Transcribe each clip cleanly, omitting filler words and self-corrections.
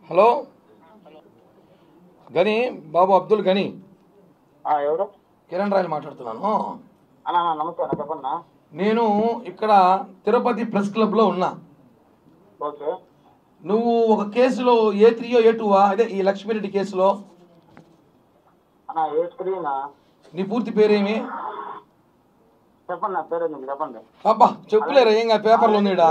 Hello గని బాబు అబ్దుల్ గని ఎవరు? కిరణ్ రాయల్ మాట్లాడుతున్నాను. అన్నా నమస్తే అన్న, చెప్పన్నా. నేను ఇక్కడ తిరుపతి ప్రెస్ క్లబ్లో ఉన్నా. ఓకే. నువ్వు ఒక కేసులో A3 A2 అదే ఈ లక్ష్మీరెడ్డి కేసులో అన్నా A3నా? నీ పూర్తి పేరేమి చెప్పండి, పేరు చెప్పండి. అబ్బా చెప్పులేరా ఏం పేపర్లో ఉందిడా?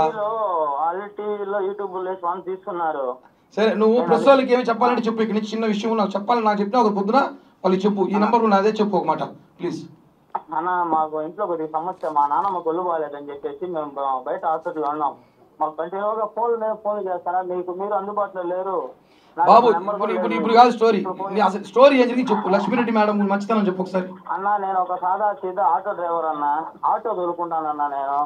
ఆల్రెడీ టీవీలో యూట్యూబ్లో ఫోన్ తీసుకున్నారు. సరే నువ్వు ప్రెస్ వాళ్ళకి ఏమి చెప్పాలంటే చెప్పు. ఇక్కడ నుంచి చిన్న విషయం నాకు చెప్పాలని నాకు చెప్పినా ఒక పొద్దున వాళ్ళు చెప్పు. ఈ నెంబర్ నాదే, చెప్పు ఒక మాట ప్లీజ్. అన్న మాకు ఇంట్లో కొద్దిగా సమస్య, మా నాన్నమ్మ కొల్లు బాగాలేదని చెప్పేసి మేము బయట హాస్పిటల్లో ఉన్నాం. మాకు కంటిన్యూగా ఫోన్ చేస్తారా, మీరు అందుబాటులో లేరు బాబు. ఇప్పుడు కాదు స్టోరీ, అసలు స్టోరీ ఏం జరిగి చెప్పు. లక్ష్మీరెడ్డి మేడం మంచితనం చెప్పు ఒకసారి. అన్న నేను ఒక సాదా సీదా ఆటో డ్రైవర్ అన్న. ఆటో దొరుకుంటానన్నా నేను.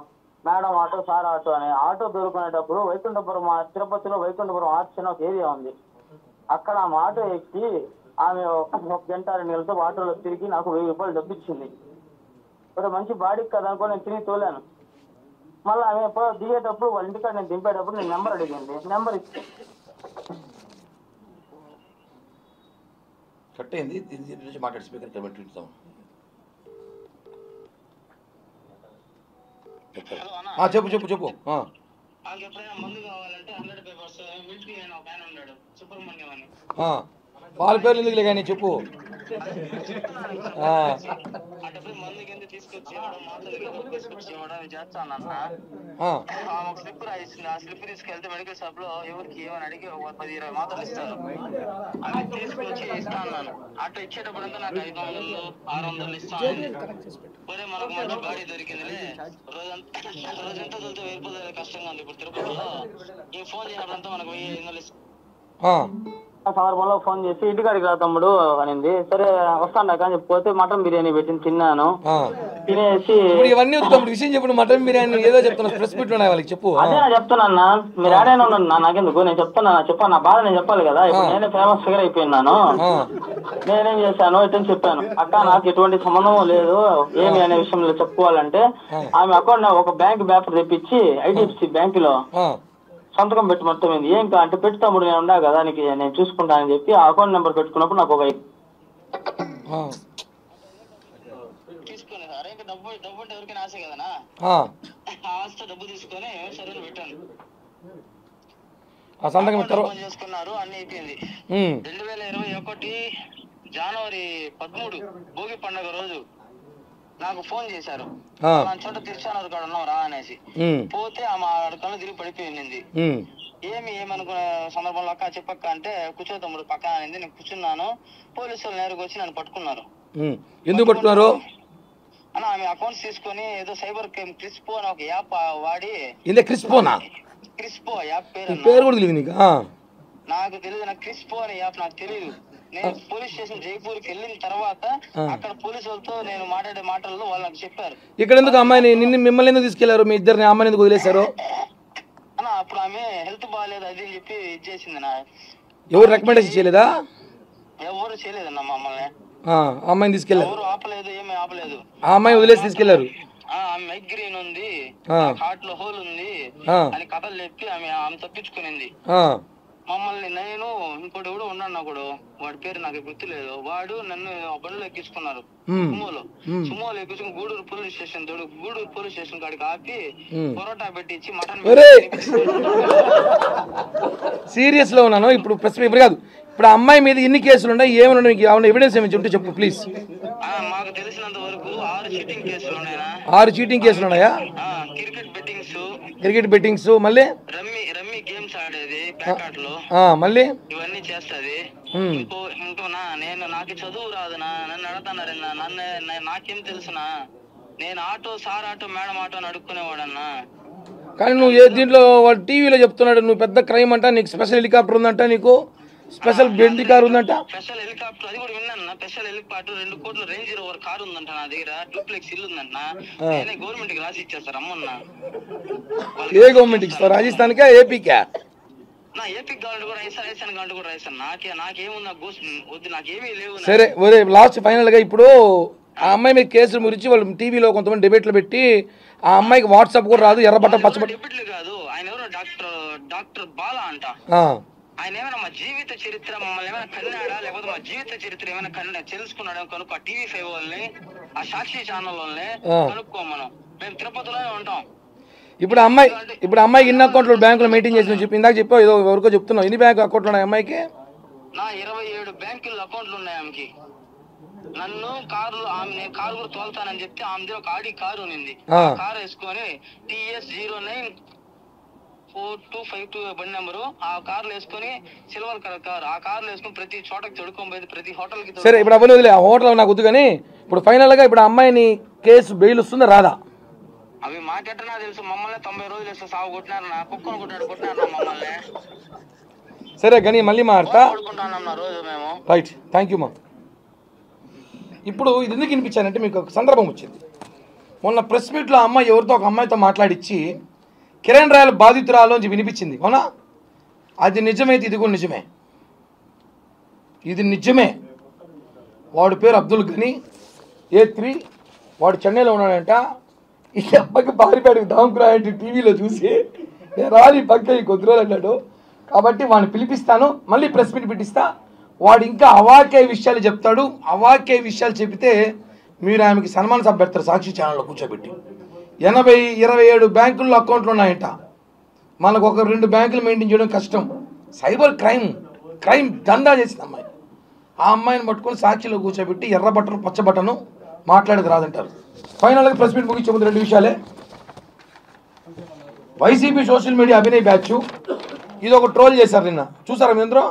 మేడం ఆటో, సార్ ఆటో అని ఆటో దొరుకునేటప్పుడు వైకుంఠపురం, తిరుపతిలో వైకుంఠపురం ఆర్చ్ అని ఒక ఏరియా ఉంది. అక్కడ ఆమె ఆటో ఎక్కి ఆమె ఒక గంట 2 గంటలతో ఆటోలో తిరిగి నాకు 1000 రూపాయలు డబ్బిచ్చింది. ఒక మంచి బాడీకి కదా అనుకో నేను తిరిగి తోలాను. మళ్ళీ ఆమె దిగేటప్పుడు వాళ్ళ ఇంటికాడ నేను దింపేటప్పుడు నేను నెంబర్ అడిగింది. నెంబర్ ఇచ్చి కట్ అయింది. మాట్లాడి స్పీకర్ పెట్టిస్తాం. చెప్పు చెప్పు చెప్పు. మందు కావాలంటే 100 పేపర్స్ మిలిటరీ అని ఒక ఆయన ఉన్నాడు, సుబ్రహ్మణ్యం అని. వాళ్ళ పేర్లు ఎందుకులే కానీ చెప్పు. అటప్పుడు మందు కింద తీసుకొచ్చి చేస్తానన్నా. ఒక స్లిప్ రాయిస్తుంది. ఆ స్లిప్ తీసుకెళ్తే మెడికల్ షాప్ లో ఎవరికి ఏమని అడిగి 10-20 మాత్రలు ఇస్తారు. అవి తీసుకొచ్చి ఇస్తా అన్నాను. అట్లా ఇచ్చేటప్పుడు అంతా నాకు 500 600 ఇస్తాను. పోతే మనకు మంచి గాడి దొరికిందిలే. రోజంతా దొరికితే 1000 రూపాయలు కష్టంగా ఉంది ఇప్పుడు తిరుపతిలో. ఈ ఫోన్ చేసినప్పుడంతా మనకు 1500 ఇస్తాను. సందర్భంలో ఫోన్ చేసి ఇంటికాడికి రా తమ్ముడు అనింది. సరే వస్తాను కానీ పోతే మటన్ బిర్యానీ పెట్టింది, తిన్నాను. తినేసి ఇవన్నీ విషయం చెప్పు. మటన్ బిర్యానీ ఏదో చెప్తున్నా, ప్రెస్ మీట్ వాళ్ళకి చెప్పు. అదే చెప్తున్నా, మీరు ఆడైనా ఉన్నాను నాకెందుకు, నేను చెప్పాను నా బాధ నేను చెప్పాలి కదా. ఇప్పుడు నేనే ఫేమస్ ఫిగర్ అయిపోయినాను. నేనేం చేశాను ఇటని చెప్పాను. అక్క నాకు ఎటువంటి సంబంధం లేదు ఏమి అనే విషయంలో చెప్పుకోవాలంటే ఆమె అకౌంట్ ఒక బ్యాంక్ పేపర్ తెప్పించి IDFC బ్యాంకులో సంతకం పెట్టి మొత్తం ఏం అంటే పెట్టి తమ్ముడు నేను ఉన్నా కదా నీకు నేను చూసుకుంటానని చెప్పి ఆ అకౌంట్ నెంబర్ పెట్టుకున్నప్పుడు నాకు ఒక తీసుకుని అరే డబ్బు అంటే ఎవరికైనా ఆశ కదనా, ఆస్తి డబ్బు తీసుకొని సరే పెట్టాను. చేసుకున్నారు, అన్ని అయిపోయింది. 2021 జనవరి 13 భోగి పండుగ రోజు నాకు ఫోన్ చేశారు. చోట తిరుచానూరు కాడ ఉన్నాం రా అనేసి. పోతే ఆమె కళ్ళు తిరిగి పడిపోయింది. ఏమనుకునే సందర్భంలో అక్క చెప్పక్క అంటే కూర్చో తమ్ముడు పక్కన అనింది. నేను కూర్చున్నాను. పోలీసులు నేరుగా వచ్చి నన్ను పట్టుకున్నారు. ఎందుకు పట్టుకున్నారు అన్న? ఆమె అకౌంట్స్ తీసుకొని ఏదో సైబర్ క్రైమ్ క్రిస్పో అని ఒక యాప్ వాడి. క్రిస్పో యాప్ పేరు కూడా తెలియదు నీకు? నాకు తెలియదు. నాకు క్రిస్పో అనే యాప్ నాకు తెలియదు. నేను పోలీస్ స్టేషన్ జైపూర్కి వెళ్ళిన తర్వాత అక్కడ పోలీసు వాళ్ళతో నేను మాట్లాడే మాటల్లో వాళ్ళు నాకు చెప్పారు. ఇక్కడ ఎందుకు అమ్మాయిని మిమ్మల్ని ఎందుకు తీసుకెళ్లారు? మీ ఇద్దరిని అమ్మాయిని ఎందుకు వదిలేశారు? అన్న అప్పుడు ఆమె హెల్త్ బాగాలేదు అది అని చెప్పి ఇచ్చేసింది. నా ఎవరు రికమెండేషన్ చేయలేదా? ఎవరు చేయలేదన్న మమ్మల్ని. అమ్మాయిని తీసుకెళ్లారు, ఎవరు ఆపలేదు, ఏమీ ఆపలేదు. ఆ అమ్మాయి వదిలేసి తీసుకెళ్లారు. మైగ్రేన్ ఉంది, హార్ట్ లో హోల్ ఉంది అని కథలు చెప్పి ఆమె తప్పించుకునింది. మమ్మల్ని నేను ఇంకోటి కూడా ఉన్నాను ఒకడు, వాడి పేరు నాకు గుర్తులేదు. వాడు నన్ను బండిలో ఎక్కించుకున్నారు. సుమోలో ఎక్కించుకుని Guduru police station Guduru police station కాడికి ఆపి పొరోటా పెట్టించి మటన్. సీరియస్ లో ఉన్నాను ఇప్పుడు. ఇప్పుడు కాదు, ఇప్పుడు అమ్మాయి మీద ఎన్ని కేసులు ఉన్నాయి, ఏమైనా మీకు ఎవిడెన్స్ ఏమి ఉంటే చెప్పు ప్లీజ్. మాకు తెలిసినంత వరకు 6 చీటింగ్ కేసులు ఉన్నాయా? 6 చీటింగ్ కేసులు ఉన్నాయా? క్రికెట్ బెట్టింగ్స్ మళ్ళీ రమ్మీ గేమ్స్ ఆడేది ప్యాకెట్ లో మళ్ళీ ఇవన్నీ చేస్తది. ఇంకో నాకు చదువు రాదునా, నన్ను అడుగుతున్నారు. నాకేం తెలుసునా, నేను auto, sir auto, madam auto అని అడుక్కునేవాడన్నా. కానీ నువ్వు దీంట్లో వాడు టీవీలో చెప్తున్నాడు నువ్వు పెద్ద క్రైమ్ అంట, నీకు స్పెషల్ హెలికాప్టర్ ఉందంట, నీకు స్పెషల్ బెండి కార్ ఉందంట. స్పెషల్ హెలికాప్టర్ అది కూడా విన్నాను. స్పెషల్ హెలికాప్టర్ 2 కోట్ల రేంజ్ రోవర్ కార్ ఉందంట నా దగ్గర. డూప్లెక్స్ ఇల్లు ఉందంట. నేనే గవర్నమెంట్ కి రాసి ఇచ్చేస్తారు అమ్మన్నా. ఏ గవర్నమెంట్ ఇస్తారు? రాజస్థాన్ కా ఏపీకా? నా ఏపీకి కావాలంటే కూడా రాజస్థాన్ కావాలంటే కూడా రాజస్థాన్. నాకేముంది వద్దు, నాకేమీ లేవు. సరే లాస్ట్ ఫైనల్ గా ఇప్పుడు ఆ అమ్మాయి మీద కేసుల గురించి వాళ్ళు టీవీలో కొంతమంది డిబేట్లు పెట్టి ఆ అమ్మాయికి వాట్సాప్ కూడా రాదు, ఎర్రబట్ట పచ్చబట్ట డిబేట్లు కాదు. ఆయన ఎవరో డాక్టర్ బాలా అంట. ఆయన ఏమైనా మా జీవిత చరిత్ర మమ్మల్ని ఏమైనా కన్నాడా, లేకపోతే మా జీవిత చరిత్ర ఏమైనా తెలుసుకున్నాడా కనుక్కో. TV5 వాళ్ళని, ఆ సాక్షి ఛానల్ వాళ్ళని కనుక్కో. మేము తిరుపతిలోనే ఉంటాం. ఇప్పుడు అమ్మాయికి ఎన్ని అకౌంట్లు బ్యాంకులో మెయింటైన్ చేసి చెప్పి ఇందాక చెప్పావు, ఏదో ఎవరికో చెప్తున్నావు. ఎన్ని బ్యాంక్ అకౌంట్లు ఉన్నాయి అమ్మాయికి? నా 27 బ్యాంకుల్లో అకౌంట్లు ఉన్నాయి ఆమెకి. నన్ను నేను కారు కూడా తోలుతానని చెప్తే ఆమె ఒక ఆడి కారు ఉంది. కారు వేసుకొని TS094252 బండి నెంబరు, ఆ కార్లు వేసుకొని సిల్వర్ కలర్ కారు, ఆ కార్లు వేసుకొని ప్రతి చోటకి తొడుకోబోయేది, ప్రతి హోటల్కి. సరే, ఇప్పుడు అవన్నీ వదిలే, ఆ హోటల్ నాకు వద్దు. కానీ ఇప్పుడు ఫైనల్గా ఇప్పుడు అమ్మాయిని కేసు బెయిల్ వస్తుందా రాదా? అవి మాకెట్టనా తెలుసు. మమ్మల్ని 90 రోజులు వేస్తే సాగు కొట్టినారు, నా కుక్కను కొట్టినారు మమ్మల్ని. సరే కానీ మళ్ళీ మాట్లాడతా. రోజు మేము రైట్, థ్యాంక్ యూ మా. ఇప్పుడు ఇది ఎందుకు వినిపించానంటే మీకు ఒక సందర్భం వచ్చింది. మొన్న ప్రెస్ మీట్లో అమ్మాయి ఎవరితో ఒక అమ్మాయితో మాట్లాడిచ్చి కిరణ్ రాయల్ బాధితురాలు అని వినిపించింది, అవునా? అది నిజమైతే ఇది కూడా నిజమే. ఇది నిజమే. వాడి పేరు అబ్దుల్ గని, A3. వాడు చెన్నైలో ఉన్నాడంట. ఈ అబ్బాయికి బారిపేటకు దాముకురాయంటే టీవీలో చూసి నేను రాని పక్క ఈ కొద్ది రోజులు అన్నాడు. కాబట్టి వాడిని పిలిపిస్తాను, మళ్ళీ ప్రెస్ మీట్ పెట్టిస్తా. వాడు ఇంకా అవాకే విషయాలు చెప్తాడు. అవాకే విషయాలు చెబితే మీరు ఆమెకి సన్మాన సభ పెడతారు సాక్షి ఛానల్లో కూర్చోబెట్టి. 27 బ్యాంకుల్లో అకౌంట్లు ఉన్నాయంట. మనకు ఒక 2 బ్యాంకులు మెయింటైన్ చేయడం కష్టం. సైబర్ క్రైమ్ దందా చేసింది అమ్మాయి. ఆ అమ్మాయిని పట్టుకొని సాక్షిలో కూర్చోబెట్టి ఎర్ర బట్టను పచ్చ బట్టను మాట్లాడేది రాదంటారు. ఫైనల్గా ప్రెస్ మీట్ ముగించే ముందు 2 విషయాలే. YCP social media Abhinay batch ఇది ఒక ట్రోల్ చేశారు నిన్న, చూసారా మీ అందరూ?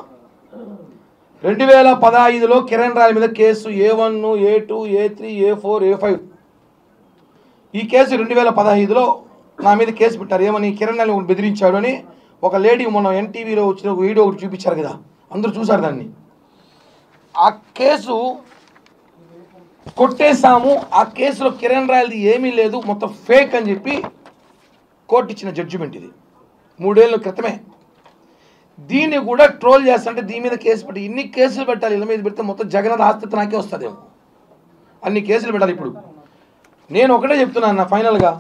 2015లో కిరణ్ రాయల్ మీద case A1, A2, A3, A4, A5. ఈ కేసు 2015లో నా మీద కేసు పెట్టారు. ఏమని? కిరణ్ రాయల్ బెదిరించాడు అని. ఒక లేడీ మొన్న NTVలో వచ్చిన ఒక వీడియో ఒకటి చూపించారు కదా, అందరూ చూసారు దాన్ని. ఆ కేసు కొట్టేశాము, ఆ కేసులో కిరణ్ రాయల్ది ఏమీ లేదు, మొత్తం ఫేక్ అని చెప్పి కోర్టు ఇచ్చిన జడ్జిమెంట్ ఇది 3 ఏళ్ళ క్రితమే. దీన్ని కూడా ట్రోల్ చేస్తుంటే దీని మీద కేసు పెట్టి ఇన్ని కేసులు పెట్టాలి, ఇళ్ళ మీద పెడితే మొత్తం జగన్ ఆస్తి నాకే వస్తుందేమో, అన్ని కేసులు పెట్టాలి. ఇప్పుడు నేను ఒకటే చెప్తున్నాను నా ఫైనల్గా,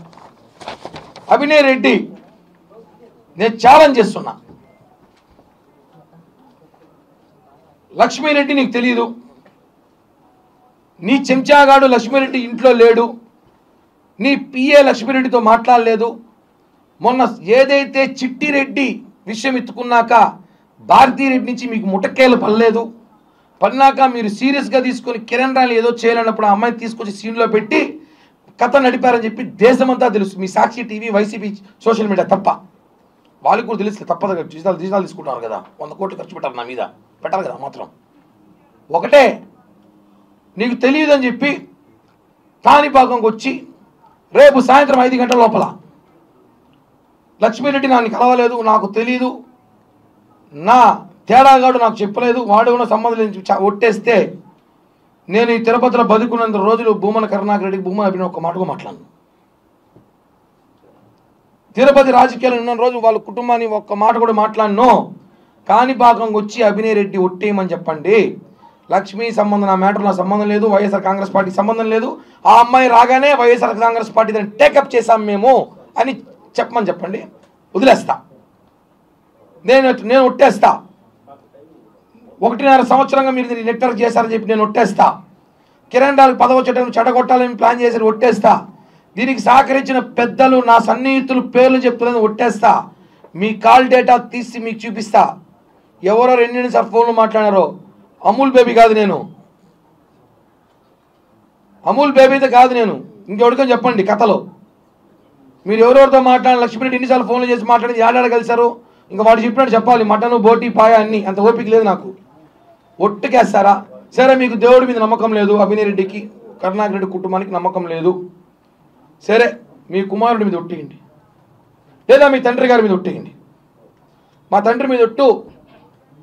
అభినయ్ రెడ్డి నేను ఛాలెంజ్ చేస్తున్నా. లక్ష్మీరెడ్డి నీకు తెలియదు, నీ చెంచాగాడు లక్ష్మీరెడ్డి ఇంట్లో లేడు, నీ PA లక్ష్మీరెడ్డితో మాట్లాడలేదు. మొన్న ఏదైతే చిట్టిరెడ్డి విషయం ఎత్తుకున్నాక భారతీరెడ్డి నుంచి మీకు ముటకేలు పన్నాక మీరు సీరియస్గా తీసుకొని కిరణ్ రాయల్ ఏదో చేయాలన్నప్పుడు ఆ అమ్మాయిని తీసుకొచ్చి సీన్లో పెట్టి కథ నడిపారని చెప్పి దేశమంతా తెలుసు. మీ సాక్షి టీవీ, వైసీపీ సోషల్ మీడియా తప్ప వాళ్ళకి కూడా తెలుసు. తప్పదు, డిజిటల్ తీసుకుంటున్నారు కదా, 100 కోట్లు ఖర్చు పెట్టాలి నా మీద, పెట్టాలి కదా. మాత్రం ఒకటే, నీకు తెలియదని చెప్పి కాణిపాకంకి వచ్చి రేపు సాయంత్రం 5 గంటల లోపల లక్ష్మీరెడ్డి నన్ను కలవలేదు, నాకు తెలీదు, నా తేడాగాడు నాకు చెప్పలేదు, వాడు కూడా సంబంధం లేదు ఒట్టేస్తే నేను ఈ తిరుపతిలో బతుకున్నంత రోజులు భూమన కరుణాకర్ రెడ్డికి భూమన అభినవ్ ఒక్క మాటగా మాట్లాడను. తిరుపతి రాజకీయాలు ఉన్న రోజు వాళ్ళ కుటుంబాన్ని ఒక్క మాట కూడా మాట్లాడను. కాణిపాకంకి వచ్చి అభినయ్ రెడ్డి ఒట్టేయమని చెప్పండి. లక్ష్మీ సంబంధం, నా మ్యాటర్ నా సంబంధం లేదు, వైఎస్ఆర్ కాంగ్రెస్ పార్టీ సంబంధం లేదు, ఆ అమ్మాయి రాగానే వైఎస్ఆర్ కాంగ్రెస్ పార్టీ దాన్ని టేకప్ చేశాం మేము అని చెప్పమని చెప్పండి. వదిలేస్తా, నేను ఒట్టేస్తా. 1.5 సంవత్సరంగా మీరు దీన్ని నెట్వర్క్ చేశారని చెప్పి నేను ఒట్టేస్తా. కిరణ్ రాయల్ పదవి చట్టం చెడగొట్టాలని ప్లాన్ చేశారు, ఒట్టేస్తా. దీనికి సహకరించిన పెద్దలు, నా సన్నిహితులు పేర్లు చెప్తున్నది ఒట్టేస్తా. మీ కాల్ డేటా తీసి మీకు చూపిస్తా. ఎవరో 2 ఫోన్లు మాట్లాడారో, అమూల్ బేబీ కాదు నేను, అమూల్ బేబీతో కాదు నేను, ఇంకెవరికని చెప్పండి కథలో. మీరు ఎవరెవరితో మాట్లాడాలి, లక్ష్మీరెడ్డి ఎన్నిసార్లు ఫోన్లు చేసి మాట్లాడింది, ఏడాడ కలిశారు, ఇంకా వాడు చెప్పినట్టు చెప్పాలి, మటను బోటి పాయ అన్ని, అంత ఓపిక లేదు నాకు. ఒట్టుకేస్తారా? సరే, మీకు దేవుడి మీద నమ్మకం లేదు, అభినయ్ రెడ్డికి కరుణాకర్ రెడ్డి కుటుంబానికి నమ్మకం లేదు, సరే మీ కుమారుడి మీద ఒట్టేయండి, లేదా మీ తండ్రి గారి మీద ఒట్టేయండి. మా తండ్రి మీద ఒట్టు